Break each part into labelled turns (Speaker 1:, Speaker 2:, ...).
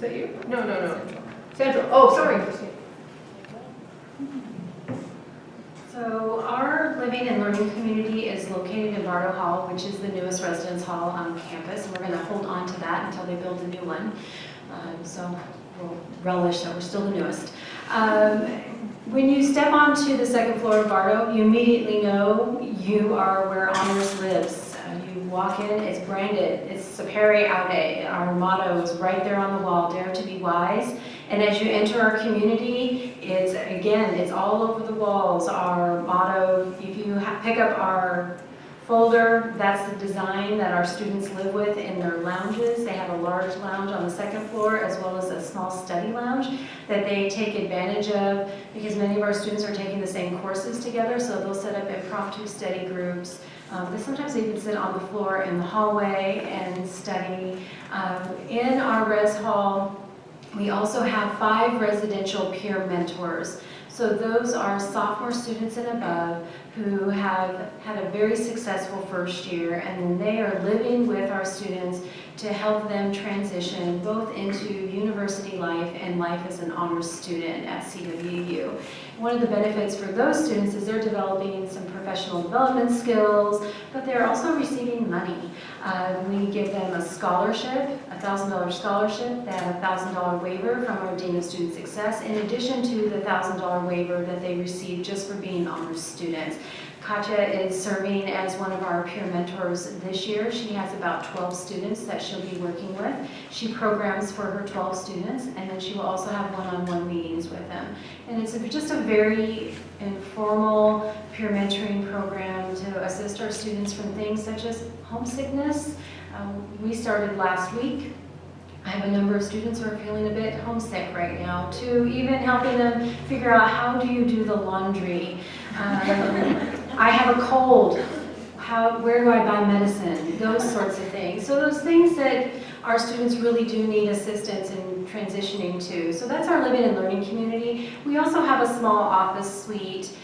Speaker 1: Is that you? No, no, no. Central. Oh, sorry.
Speaker 2: So our living and learning community is located in Bardo Hall, which is the newest residence hall on campus. And we're going to hold on to that until they build a new one. So we'll relish that we're still the newest. When you step onto the second floor of Bardo, you immediately know you are where Honors lives. You walk in, it's branded, it's Sapere Aude. Our motto is right there on the wall, dare to be wise. And as you enter our community, it's all over the walls. Our motto, if you pick up our folder, that's the design that our students live with in their lounges. They have a large lounge on the second floor as well as a small study lounge that they take advantage of because many of our students are taking the same courses together, so they'll set up impromptu study groups. Sometimes they even sit on the floor in the hallway and study. In our res hall, we also have 5 residential peer mentors. So those are sophomore students and above who have had a very successful first year, and then they are living with our students to help them transition both into university life and life as an honors student at CWU. One of the benefits for those students is they're developing some professional development skills, but they're also receiving money. We give them a scholarship, a $1,000 scholarship. They have a $1,000 waiver from our Dean of Student Success, in addition to the $1,000 waiver that they receive just for being honors students. Katya is serving as one of our peer mentors this year. She has about 12 students that she'll be working with. She programs for her 12 students, and then she will also have one-on-one meetings with them. And it's just a very informal peer mentoring program to assist our students from things such as homesickness. We started last week. I have a number of students who are feeling a bit homesick right now, to even helping them figure out how do you do the laundry. I have a cold. Where do I buy medicine? Those sorts of things. So those things that our students really do need assistance in transitioning to. So that's our living and learning community. We also have a small office suite.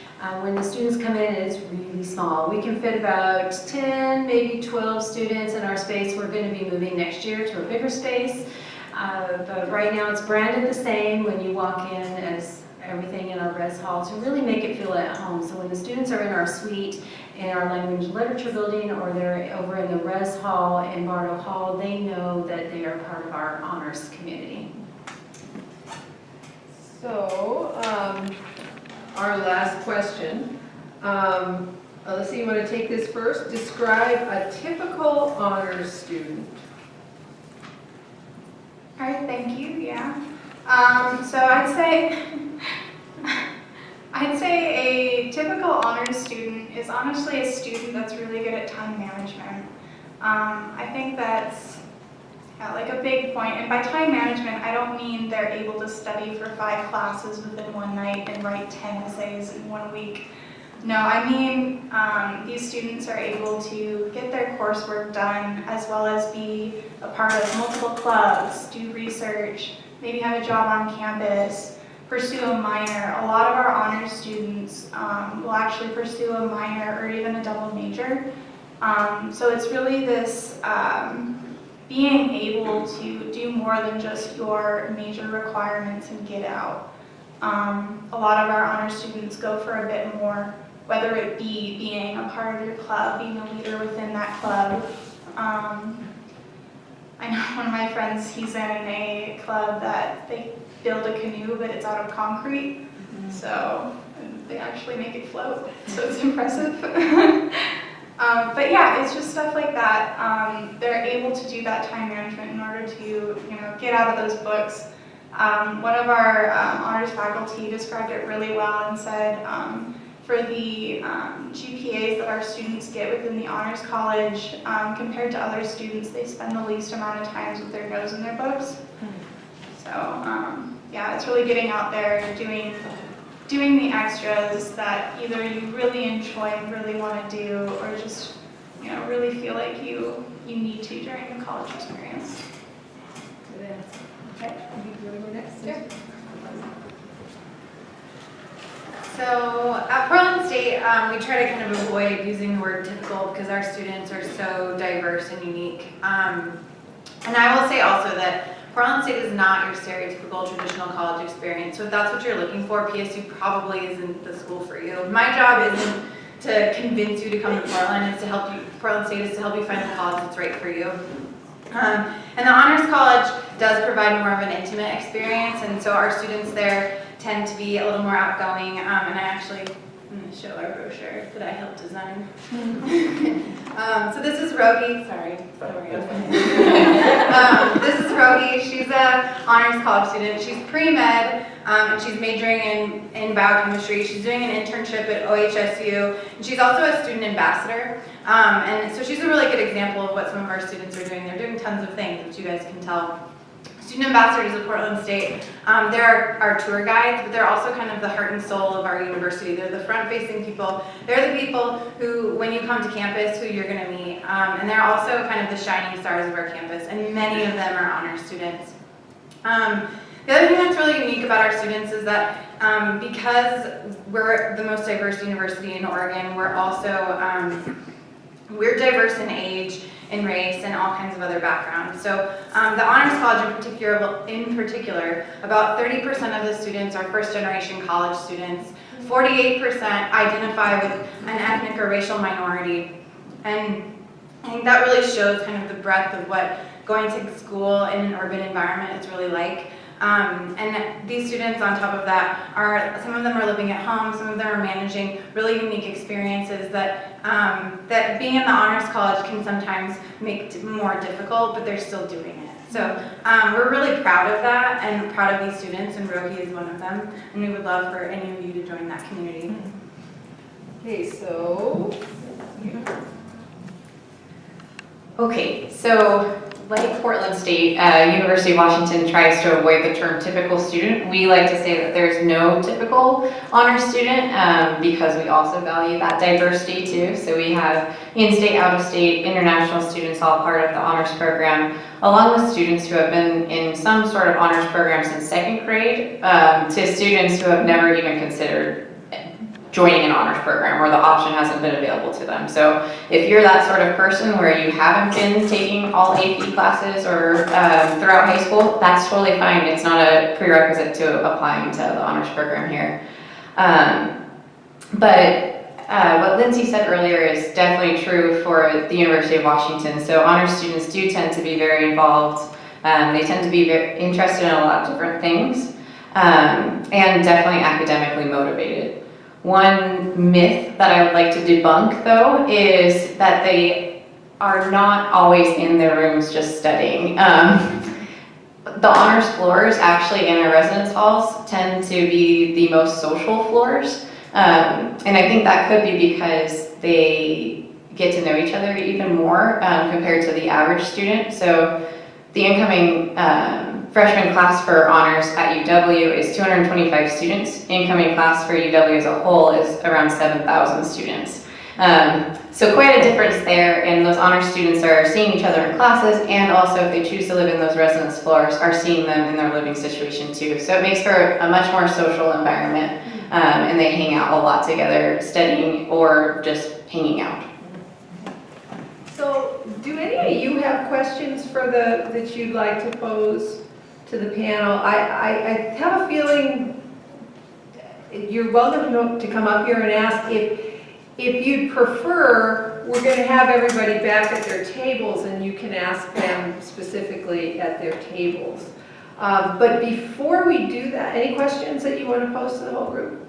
Speaker 2: When the students come in, it's really small. We can fit about 10, maybe 12 students in our space. We're going to be moving next year to a bigger space. But right now it's branded the same when you walk in as everything in our res hall to really make it feel at home. So when the students are in our suite in our language and literature building, or they're over in the res hall in Bardo Hall, they know that they are part of our honors community.
Speaker 1: So, our last question. Alyssa, you want to take this first? Describe a typical honors student.
Speaker 3: All right, thank you, yeah. So I'd say a typical honors student is honestly a student that's really good at time management. I think that's like a big point. And by time management, I don't mean they're able to study for 5 classes within one night and write 10 essays in 1 week. No, I mean these students are able to get their coursework done as well as be a part of multiple clubs, do research, maybe have a job on campus, pursue a minor. A lot of our honors students will actually pursue a minor or even a double major. So it's really this being able to do more than just your major requirements and get out. A lot of our honors students go for a bit more, whether it be being a part of your club, being a leader within that club. I know one of my friends, he's in a club that they build a canoe, but it's out of concrete. So they actually make it float, so it's impressive. But yeah, it's just stuff like that. They're able to do that time management in order to, get out of those books. One of our honors faculty described it really well and said, for the GPAs that our students get within the Honors College, compared to other students, they spend the least amount of times with their nose in their books. So yeah, it's really getting out there, doing the extras that either you really enjoy and really want to do, or just really feel like you need to during the college experience.
Speaker 1: Okay, you want to go next?
Speaker 4: Sure. So at Portland State, we try to kind of avoid using the word typical because our students are so diverse and unique. And I will say also that Portland State is not your stereotypical traditional college experience. So if that's what you're looking for, PSU probably isn't the school for you. My job isn't to convince you to come to Portland, it's to help you, Portland State is to help you find the college that's right for you. And the Honors College does provide more of an intimate experience, and so our students there tend to be a little more outgoing, and I'm going to show our brochure that I helped design. So this is Rogi, sorry, there we go. This is Rogi, she's a Honors College student. She's pre-med, and she's majoring in biochemistry. She's doing an internship at OHSU, and she's also a student ambassador. And so she's a really good example of what some of our students are doing. They're doing tons of things, which you guys can tell. Student ambassadors at Portland State, they're our tour guides, but they're also kind of the heart and soul of our university. They're the front-facing people. They're the people who, when you come to campus, who you're going to meet. And they're also kind of the shining stars of our campus, and many of them are honor students. The other thing that's really unique about our students is that because we're the most diverse university in Oregon, we're also we're diverse in age, in race, and all kinds of other backgrounds. So the Honors College in particular, about 30% of the students are first-generation college students. 48% identify with an ethnic or racial minority. And I think that really shows kind of the breadth of what going to school in an urban environment is really like. And these students, on top of that, some of them are living at home, some of them are managing really unique experiences that that being in the Honors College can sometimes make more difficult, but they're still doing it. So we're really proud of that and proud of these students, and Rogi is one of them, and we would love for any of you to join that community.
Speaker 1: Okay, so,
Speaker 5: Okay, so like Portland State, University of Washington tries to avoid the term typical student. We like to say that there's no typical honor student because we also value that diversity too. So we have in-state, out-of-state, international students all part of the honors program, along with students who have been in some sort of honors program since second grade to students who have never even considered joining an honors program or the option hasn't been available to them. So if you're that sort of person where you haven't been taking all AP classes or throughout high school, that's totally fine. It's not a prerequisite to applying to the honors program here. What Lindsay said earlier is definitely true for the University of Washington. So honors students do tend to be very involved. They tend to be very interested in a lot of different things and definitely academically motivated. One myth that I would like to debunk, though, is that they are not always in their rooms just studying. The honors floors, actually, in our residence halls, tend to be the most social floors. And I think that could be because they get to know each other even more compared to the average student. So the incoming freshman class for honors at UW is 225 students. Incoming class for UW as a whole is around 7,000 students. So quite a difference there, and those honors students are seeing each other in classes, and also if they choose to live in those residence floors, are seeing them in their living situation too. So it makes for a much more social environment, and they hang out a lot together, studying or just hanging out.
Speaker 1: so do any of you have questions for that you'd like to pose to the panel? I have a feeling you're welcome to come up here and ask. If you'd prefer, we're going to have everybody back at their tables and you can ask them specifically at their tables. But before we do that, any questions that you want to pose to the whole group?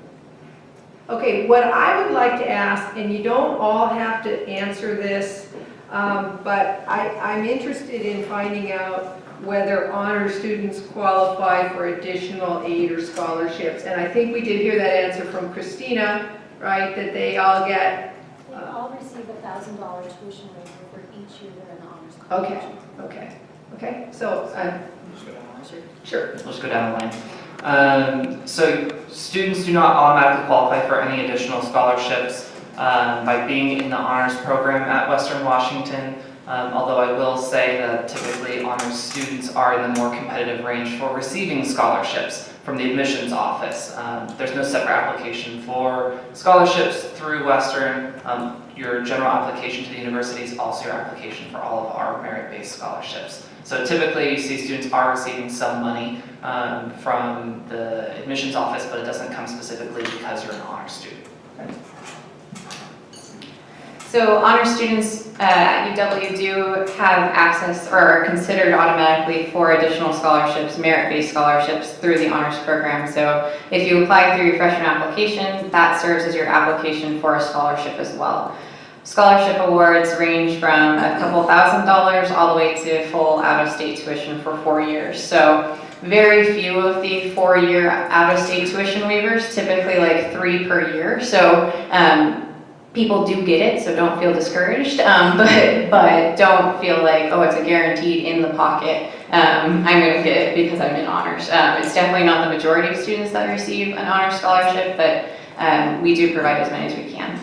Speaker 1: Okay, what I would like to ask, and you don't all have to answer this, but I'm interested in finding out whether honor students qualify for additional aid or scholarships. And I think we did hear that answer from Christina, right, that they all get...
Speaker 6: They all receive a $1,000 tuition waiver for each year they're in the honors college.
Speaker 1: Okay, so,
Speaker 7: Let's go down the line, sir.
Speaker 1: sure.
Speaker 7: Let's go down the line. So students do not automatically qualify for any additional scholarships by being in the honors program at Western Washington. Although I will say that typically honors students are in the more competitive range for receiving scholarships from the admissions office. There's no separate application for scholarships through Western. your general application to the university is also your application for all of our merit-based scholarships. So typically, you see students are receiving some money from the admissions office, but it doesn't come specifically because you're an honor student.
Speaker 5: So honor students at UW do have access or are considered automatically for additional scholarships, merit-based scholarships through the honors program. So if you apply through your freshman application, that serves as your application for a scholarship as well. Scholarship awards range from a couple $1,000s all the way to full out-of-state tuition for 4 years. So very few of the 4-year out-of-state tuition waivers, typically like 3 per year. So people do get it, so don't feel discouraged, but don't feel like, oh, it's a guaranteed in the pocket. I'm going to get it because I'm in honors. It's definitely not the majority of students that receive an honors scholarship, but we do provide as many as we can.